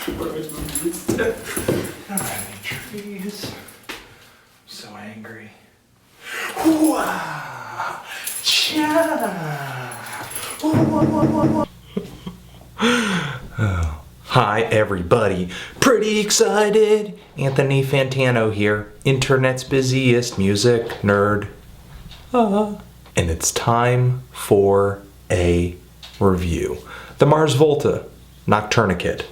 Alright, trees. I'm so angry. Wah! Cha! Hi everybody, pretty excited! Anthony Fantano here, internet's busiest music nerd. And it's time for a review. The Mars Volta Noctourniquet.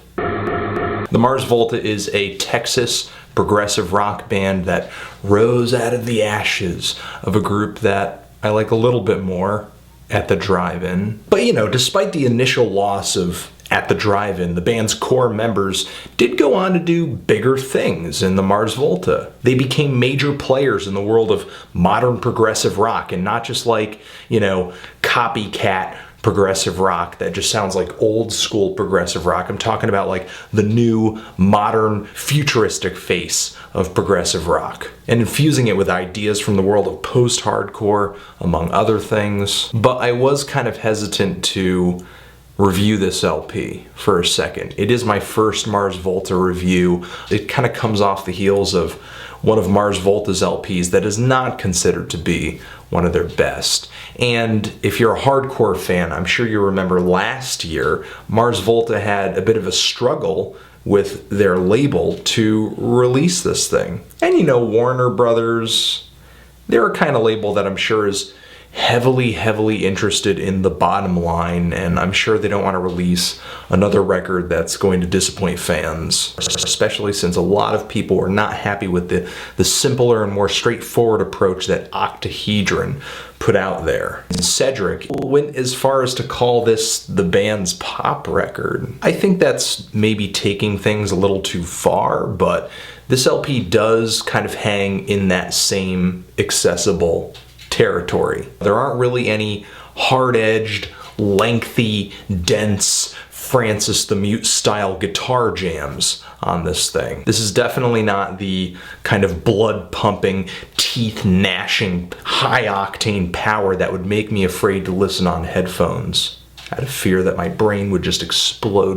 The Mars Volta is a Texas progressive rock band that rose out of the ashes of a group that I like a little bit more, At the Drive-In. But you know, despite the initial loss of At the Drive-In, the band's core members did go on to do bigger things in the Mars Volta. They became major players in the world of modern progressive rock, and not just like, you know, copycat progressive rock that just sounds like old school progressive rock. I'm talking about like the new, modern, futuristic face of progressive rock, and infusing it with ideas from the world of post-hardcore, among other things. But I was kind of hesitant to review this LP for a second. It is my first Mars Volta review. It kind of comes off the heels of one of Mars Volta's LPs that is not considered to be one of their best. And if you're a hardcore fan, I'm sure you remember last year, Mars Volta had a bit of a struggle with their label to release this thing. And you know, Warner Brothers, they're a kind of label that I'm sure is heavily interested in the bottom line, and I'm sure they don't want to release another record that's going to disappoint fans, especially since a lot of people were not happy with the simpler and more straightforward approach that Octahedron put out there. And Cedric went as far as to call this the band's pop record. I think that's maybe taking things a little too far, but this LP does kind of hang in that same accessible territory. There aren't really any hard-edged, lengthy, dense Francis the Mute style guitar jams on this thing. This is definitely not the kind of blood-pumping, teeth-gnashing, high-octane power that would make me afraid to listen on headphones, out of fear that my brain would just explode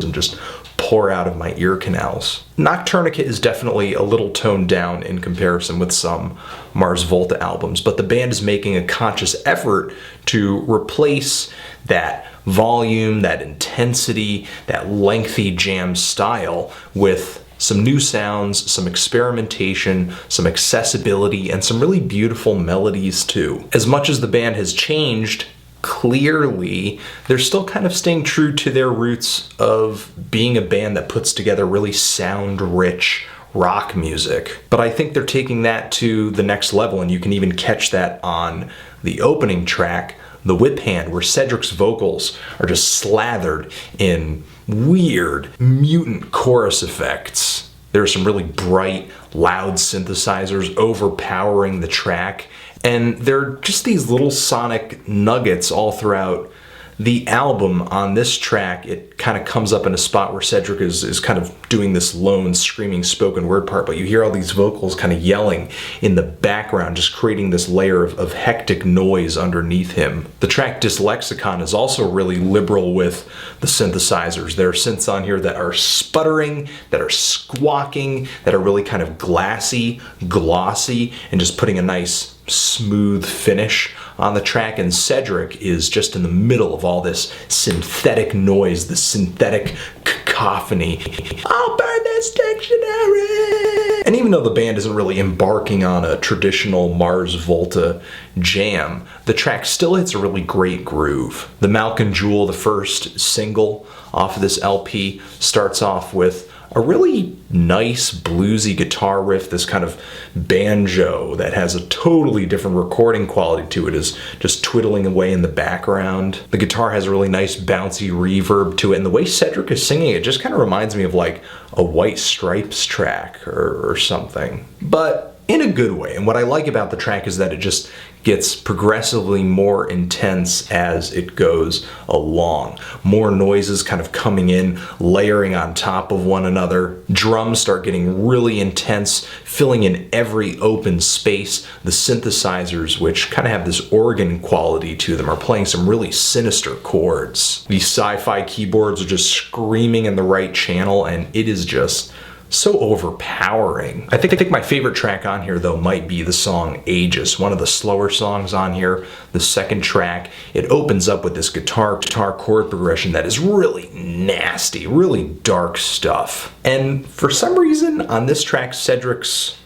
and just pour out of my ear canals. Noctourniquet is definitely a little toned down in comparison with some Mars Volta albums, but the band is making a conscious effort to replace that volume, that intensity, that lengthy jam style with some new sounds, some experimentation, some accessibility, and some really beautiful melodies too. As much as the band has changed, clearly, they're still kind of staying true to their roots of being a band that puts together really sound-rich rock music. But I think they're taking that to the next level, and you can even catch that on the opening track, The Whip Hand, where Cedric's vocals are just slathered in weird, mutant chorus effects. There are some really bright, loud synthesizers overpowering the track, and there are just these little sonic nuggets all throughout the album. On this track, it kind of comes up in a spot where Cedric is kind of doing this lone, screaming spoken word part, but you hear all these vocals kind of yelling in the background, just creating this layer of hectic noise underneath him. The track DYLEXICON is also really liberal with the synthesizers. There are synths on here that are sputtering, that are squawking, that are really kind of glassy, glossy, and just putting a nice smooth finish on the track, and Cedric is just in the middle of all this synthetic noise, this synthetic cacophony. I'll burn this dictionary! And even though the band isn't really embarking on a traditional Mars Volta jam, the track still hits a really great groove. The MALKIN Jewel, the first single off of this LP, starts off with a really nice bluesy guitar riff, this kind of banjo that has a totally different recording quality to it, is just twiddling away in the background. The guitar has a really nice bouncy reverb to it, and the way Cedric is singing it just kind of reminds me of like a White Stripes track or something. But in a good way. And what I like about the track is that it just gets progressively more intense as it goes along. More noises kind of coming in, layering on top of one another. Drums start getting really intense, filling in every open space. The synthesizers, which kind of have this organ quality to them, are playing some really sinister chords. These sci-fi keyboards are just screaming in the right channel, and it is just so overpowering. I think my favorite track on here though might be the song AEGIS, one of the slower songs on here, the second track. It opens up with this guitar chord progression that is really nasty, really dark stuff. And for some reason on this track, Cedric's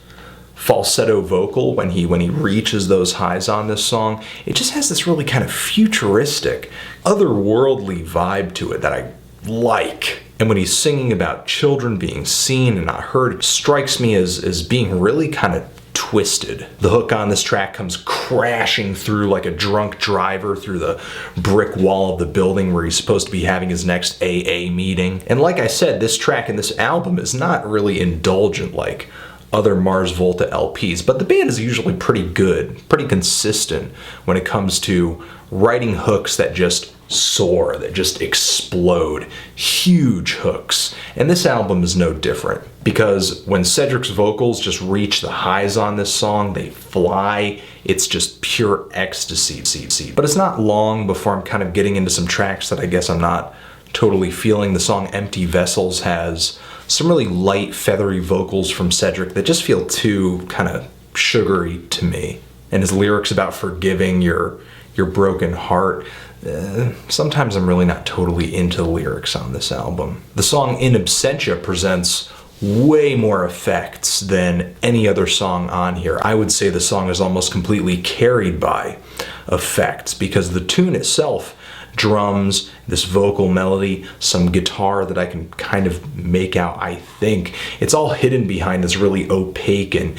falsetto vocal, when he reaches those highs on this song, it just has this really kind of futuristic, otherworldly vibe to it that I like. And when he's singing about children being seen and not heard, it strikes me as being really kind of twisted. The hook on this track comes crashing through like a drunk driver through the brick wall of the building where he's supposed to be having his next AA meeting. And like I said, this track in this album is not really indulgent like other Mars Volta LPs, but the band is usually pretty good, pretty consistent when it comes to writing hooks that just soar, that just explode, huge hooks. And this album is no different, because when Cedric's vocals just reach the highs on this song, they fly. It's just pure ecstasy. But it's not long before I'm kind of getting into some tracks that I guess I'm not totally feeling. The song Empty Vessels has some really light, feathery vocals from Cedric that just feel too kind of sugary to me. And his lyrics about forgiving your broken heart, sometimes I'm really not totally into the lyrics on this album. The song In Absentia presents way more effects than any other song on here. I would say the song is almost completely carried by effects, because the tune itself, drums, this vocal melody, some guitar that I can kind of make out, I think. It's all hidden behind this really opaque and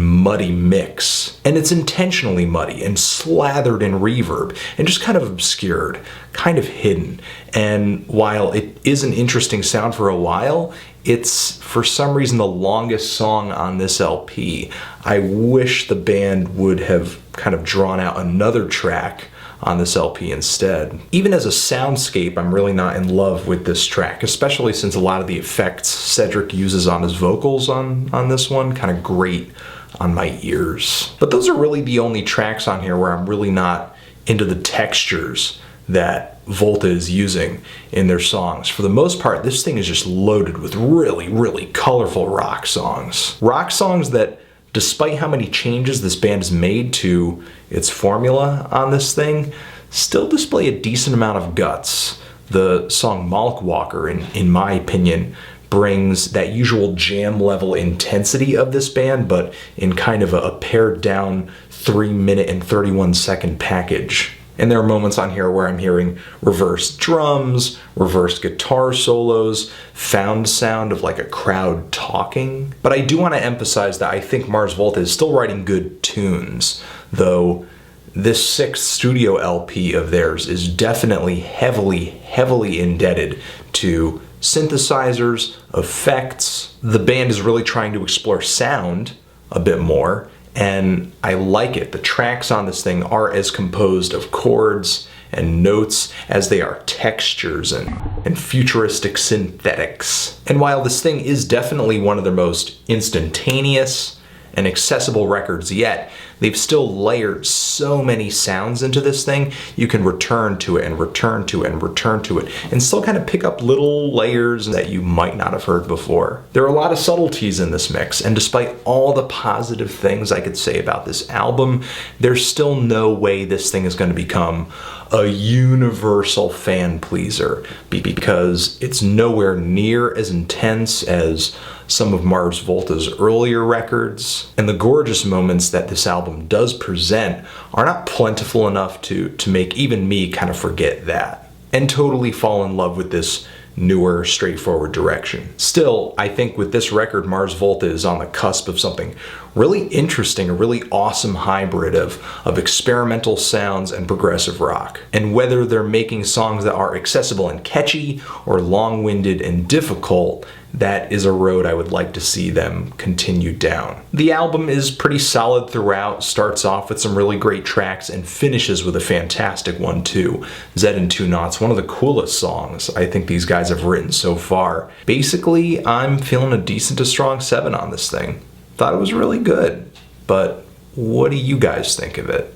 muddy mix. And it's intentionally muddy and slathered in reverb and just kind of obscured, kind of hidden. And while it is an interesting sound for a while, it's for some reason the longest song on this LP. I wish the band would have kind of drawn out another track on this LP instead. Even as a soundscape, I'm really not in love with this track, especially since a lot of the effects Cedric uses on his vocals on this one kind of grate on my ears. But those are really the only tracks on here where I'm really not into the textures that Volta is using in their songs. For the most part, this thing is just loaded with really, really colorful rock songs. Rock songs that, despite how many changes this band has made to its formula on this thing, still display a decent amount of guts. The song MOLOCHWALKER, in my opinion, brings that usual jam level intensity of this band, but in kind of a pared down 3-minute and 31-second package. And there are moments on here where I'm hearing reversed drums, reversed guitar solos, found sound of like a crowd talking. But I do want to emphasize that I think Mars Volta is still writing good tunes, though this 6th studio LP of theirs is definitely heavily indebted to synthesizers, effects. The band is really trying to explore sound a bit more, and I like it. The tracks on this thing are as composed of chords and notes as they are textures and futuristic synthetics. And while this thing is definitely one of their most instantaneous and accessible records yet, they've still layered so many sounds into this thing. You can return to it and return to it and return to it and still kind of pick up little layers that you might not have heard before. There are a lot of subtleties in this mix, and despite all the positive things I could say about this album, there's still no way this thing is going to become a universal fan pleaser, because it's nowhere near as intense as some of Mars Volta's earlier records, and the gorgeous moments that this album does present are not plentiful enough to make even me kind of forget that and totally fall in love with this newer, straightforward direction. Still, I think with this record, Mars Volta is on the cusp of something really interesting, a really awesome hybrid of experimental sounds and progressive rock. And whether they're making songs that are accessible and catchy or long-winded and difficult, that is a road I would like to see them continue down. The album is pretty solid throughout, starts off with some really great tracks and finishes with a fantastic one too. Zed and 2 Naughts, one of the coolest songs I think these guys have written so far. Basically, I'm feeling a decent to strong 7 on this thing. Thought it was really good, but what do you guys think of it?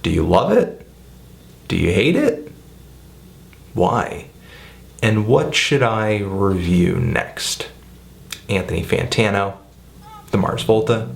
Do you love it? Do you hate it? Why? And what should I review next? Anthony Fantano, the Mars Volta.